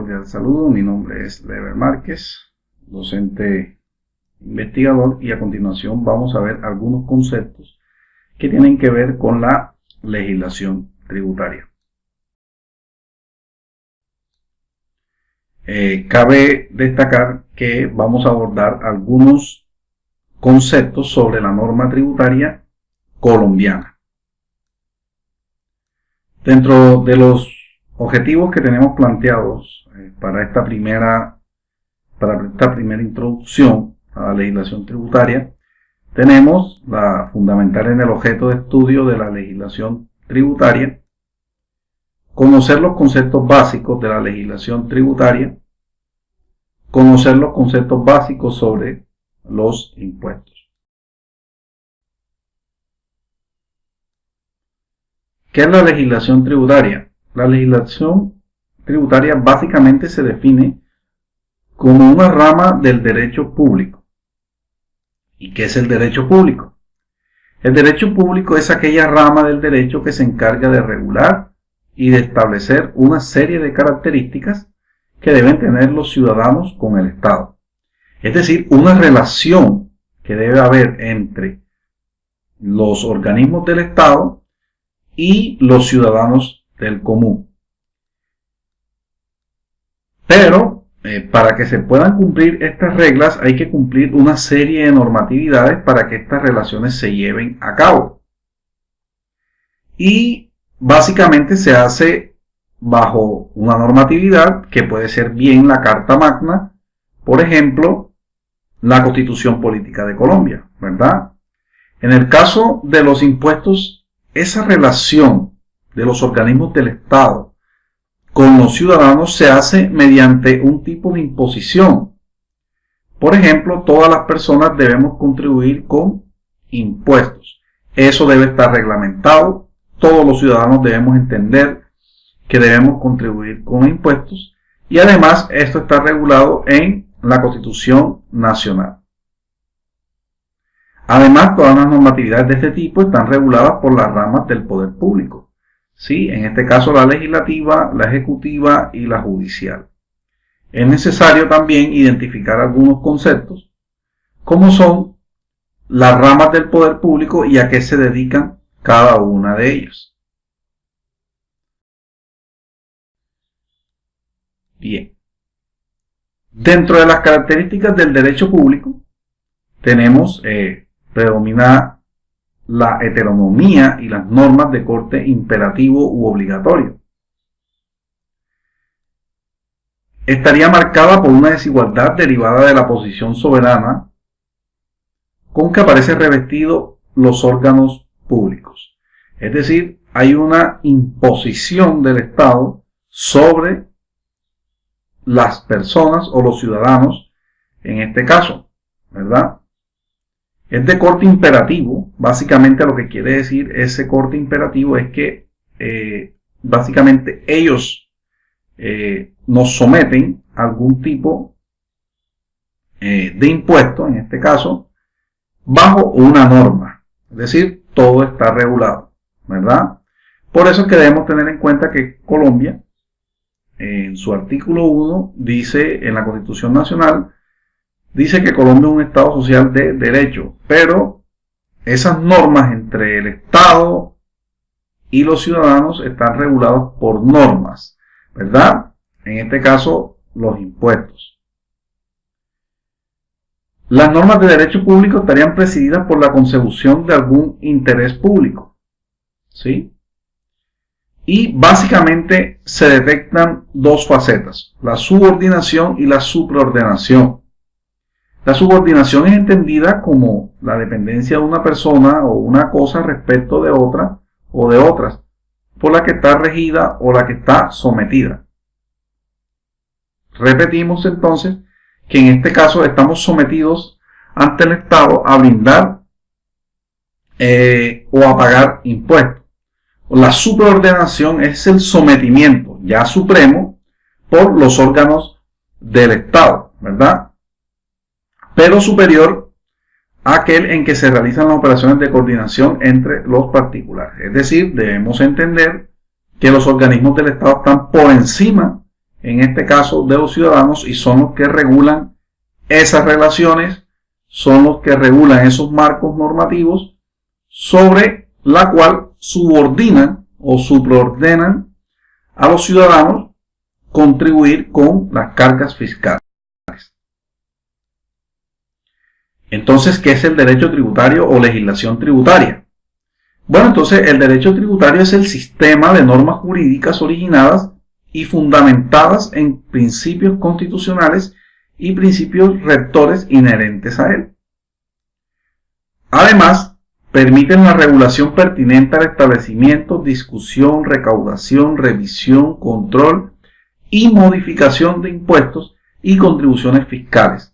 cordial saludo. Mi nombre es Lever Márquez, docente investigador, y a continuación vamos a ver algunos conceptos que tienen que ver con la legislación tributaria. Cabe destacar que vamos a abordar algunos conceptos sobre la norma tributaria colombiana. Dentro de los objetivos que tenemos planteados para esta primera introducción a la legislación tributaria, tenemos la fundamental en el objeto de estudio de la legislación tributaria, conocer los conceptos básicos de la legislación tributaria, conocer los conceptos básicos sobre los impuestos. ¿Qué es la legislación tributaria? La legislación tributaria básicamente se define como una rama del derecho público. ¿Y qué es el derecho público? El derecho público es aquella rama del derecho que se encarga de regular y de establecer una serie de características que deben tener los ciudadanos con el Estado. Es decir, una relación que debe haber entre los organismos del Estado y los ciudadanos del común. Pero para que se puedan cumplir estas reglas hay que cumplir una serie de normatividades para que estas relaciones se lleven a cabo. Y básicamente se hace bajo una normatividad que puede ser bien la Carta Magna, por ejemplo, la Constitución Política de Colombia, ¿verdad? En el caso de los impuestos, esa relación de los organismos del Estado con los ciudadanos se hace mediante un tipo de imposición. Por ejemplo, todas las personas debemos contribuir con impuestos. Eso debe estar reglamentado. Todos los ciudadanos debemos entender que debemos contribuir con impuestos. Y además, esto está regulado en la Constitución Nacional. Además, todas las normatividades de este tipo están reguladas por las ramas del poder público. ¿Sí? En este caso la legislativa, la ejecutiva y la judicial. Es necesario también identificar algunos conceptos, como son las ramas del poder público y a qué se dedican cada una de ellas. Bien. Dentro de las características del derecho público, tenemos predomina la heteronomía y las normas de corte imperativo u obligatorio. Estaría marcada por una desigualdad derivada de la posición soberana con que aparecen revestidos los órganos públicos. Es decir, hay una imposición del Estado sobre las personas o los ciudadanos en este caso, ¿verdad? Es de corte imperativo. Básicamente lo que quiere decir ese corte imperativo es que básicamente ellos nos someten a algún tipo de impuesto, en este caso, bajo una norma. Es decir, todo está regulado, ¿verdad? Por eso es que debemos tener en cuenta que Colombia, en su artículo 1, dice en la Constitución Nacional, dice que Colombia es un Estado social de derecho, pero esas normas entre el Estado y los ciudadanos están reguladas por normas, ¿verdad? En este caso, los impuestos. Las normas de derecho público estarían presididas por la consecución de algún interés público, ¿sí? Y básicamente se detectan dos facetas, la subordinación y la supraordenación. La subordinación es entendida como la dependencia de una persona o una cosa respecto de otra o de otras, por la que está regida o la que está sometida. Repetimos entonces que en este caso estamos sometidos ante el Estado a brindar o a pagar impuestos. La supraordenación es el sometimiento ya supremo por los órganos del Estado, ¿verdad? Pero superior a aquel en que se realizan las operaciones de coordinación entre los particulares. Es decir, debemos entender que los organismos del Estado están por encima en este caso de los ciudadanos, y son los que regulan esas relaciones, son los que regulan esos marcos normativos sobre la cual subordinan o supraordenan a los ciudadanos contribuir con las cargas fiscales. Entonces, ¿qué es el derecho tributario o legislación tributaria? Bueno, entonces el derecho tributario es el sistema de normas jurídicas originadas y fundamentadas en principios constitucionales y principios rectores inherentes a él. Además, permiten la regulación pertinente al establecimiento, discusión, recaudación, revisión, control y modificación de impuestos y contribuciones fiscales,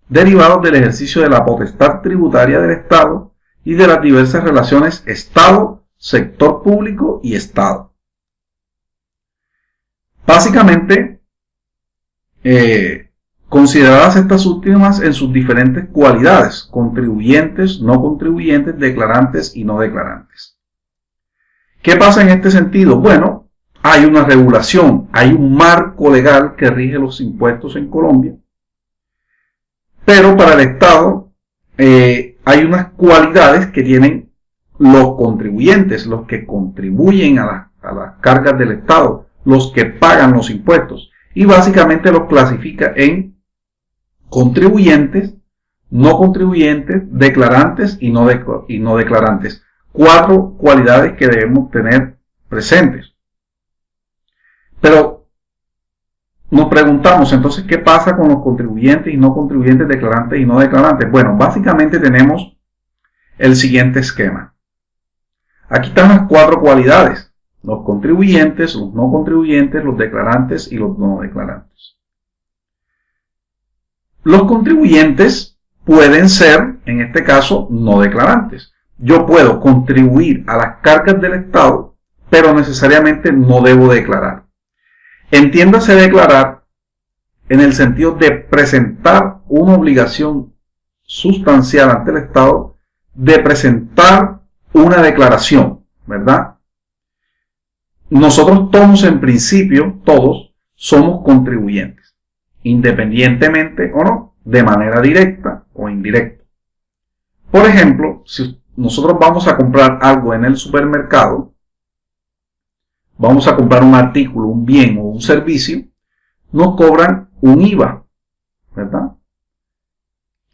derivados del ejercicio de la potestad tributaria del Estado y de las diversas relaciones Estado, sector público y Estado. Básicamente, consideradas estas últimas en sus diferentes cualidades: contribuyentes, no contribuyentes, declarantes y no declarantes. ¿Qué pasa en este sentido? Bueno, hay una regulación, hay un marco legal que rige los impuestos en Colombia, pero para el Estado hay unas cualidades que tienen los contribuyentes, los que contribuyen a las cargas del Estado, los que pagan los impuestos, y básicamente los clasifica en contribuyentes, no contribuyentes, declarantes y no declarantes. 4 cualidades que debemos tener presentes. Pero nos preguntamos entonces, ¿qué pasa con los contribuyentes y no contribuyentes, declarantes y no declarantes? Bueno, básicamente tenemos el siguiente esquema. Aquí están las 4 cualidades: los contribuyentes, los no contribuyentes, los declarantes y los no declarantes. Los contribuyentes pueden ser, en este caso, no declarantes. Yo puedo contribuir a las cargas del Estado, pero necesariamente no debo declarar. Entiéndase declarar en el sentido de presentar una obligación sustancial ante el Estado, de presentar una declaración, ¿verdad? Nosotros todos, en principio, todos somos contribuyentes, independientemente o no, de manera directa o indirecta. Por ejemplo, si nosotros vamos a comprar algo en el supermercado, vamos a comprar un artículo, un bien o un servicio, nos cobran un IVA, ¿verdad?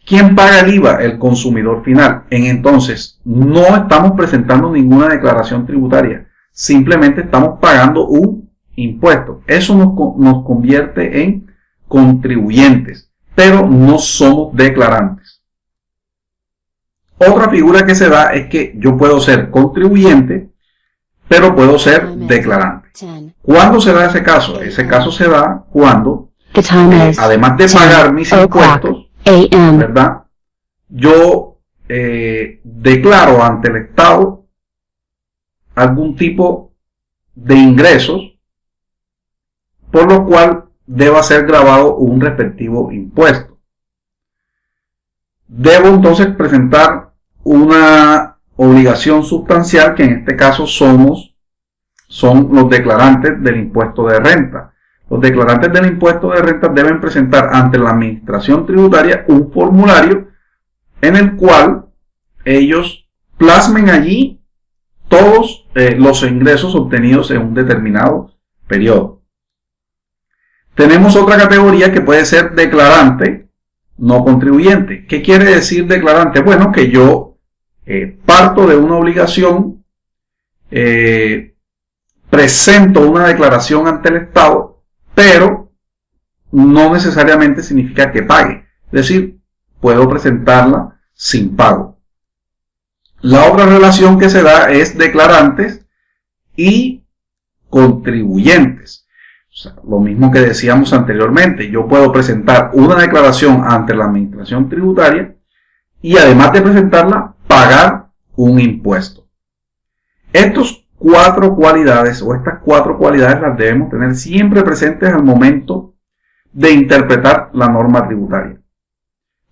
¿Quién paga el IVA? El consumidor final. Entonces, no estamos presentando ninguna declaración tributaria, simplemente estamos pagando un impuesto. Eso nos convierte en contribuyentes, pero no somos declarantes. Otra figura que se da es que yo puedo ser contribuyente, pero puedo ser declarante. ¿Cuándo se da ese caso? Ese caso se da cuando, además de pagar mis impuestos, ¿verdad?, yo declaro ante el Estado algún tipo de ingresos, por lo cual deba ser grabado un respectivo impuesto. Debo entonces presentar una obligación sustancial, que en este caso son los declarantes del impuesto de renta. Los declarantes del impuesto de renta deben presentar ante la administración tributaria un formulario en el cual ellos plasmen allí todos los ingresos obtenidos en un determinado periodo. Tenemos otra categoría que puede ser declarante, no contribuyente. ¿Qué quiere decir declarante? Bueno, que yo parto de una obligación, presento una declaración ante el Estado, pero no necesariamente significa que pague. Es decir, puedo presentarla sin pago. La otra relación que se da es declarantes y contribuyentes. O sea, lo mismo que decíamos anteriormente, yo puedo presentar una declaración ante la administración tributaria y, además de presentarla, pagar un impuesto. Estas 4 cualidades las debemos tener siempre presentes al momento de interpretar la norma tributaria.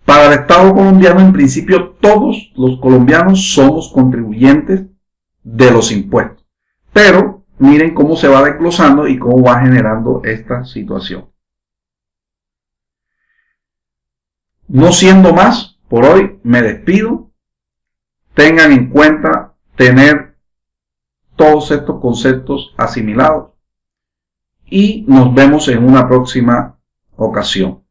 Para el Estado colombiano, en principio, todos los colombianos somos contribuyentes de los impuestos, pero miren cómo se va desglosando y cómo va generando esta situación. No siendo más, por hoy me despido. Tengan en cuenta tener todos estos conceptos asimilados y nos vemos en una próxima ocasión.